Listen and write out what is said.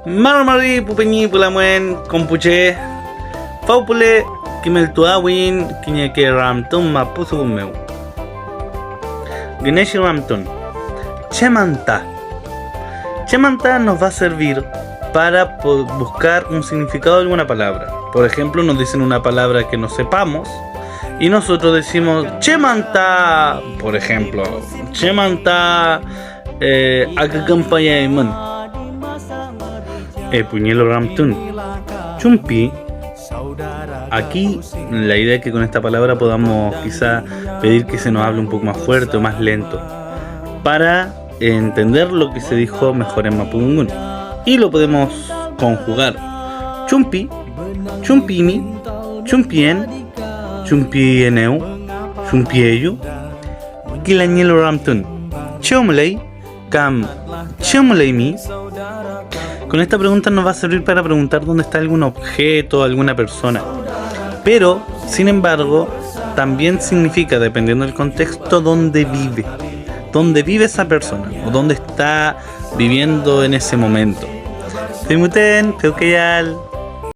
Marmari pupeñi pulamuen compuche faupule kimeltuawin kiñeke ramton mapuzumeu. Ganesh ramton. Chemanta. Chemanta nos va a servir para buscar un significado de alguna palabra. Por ejemplo, nos dicen una palabra que no sepamos y nosotros decimos Chemanta, por ejemplo, Chemanta Akakampayaiman Puñelo Ramtun Chumpi. Aquí la idea es que con esta palabra podamos quizá pedir que se nos hable un poco más fuerte o más lento para entender lo que se dijo mejor en Mapudungun, y lo podemos conjugar. Chumpi, chumpini, chumpien, chumpieneu, chumpieyu, kilañelo ramtun, chomley, cam, chomleymi. Con esta pregunta nos va a servir para preguntar dónde está algún objeto, alguna persona. Pero, sin embargo, también significa, dependiendo del contexto, dónde vive. Dónde vive esa persona o dónde está viviendo en ese momento. Fimuten, Feukeyal.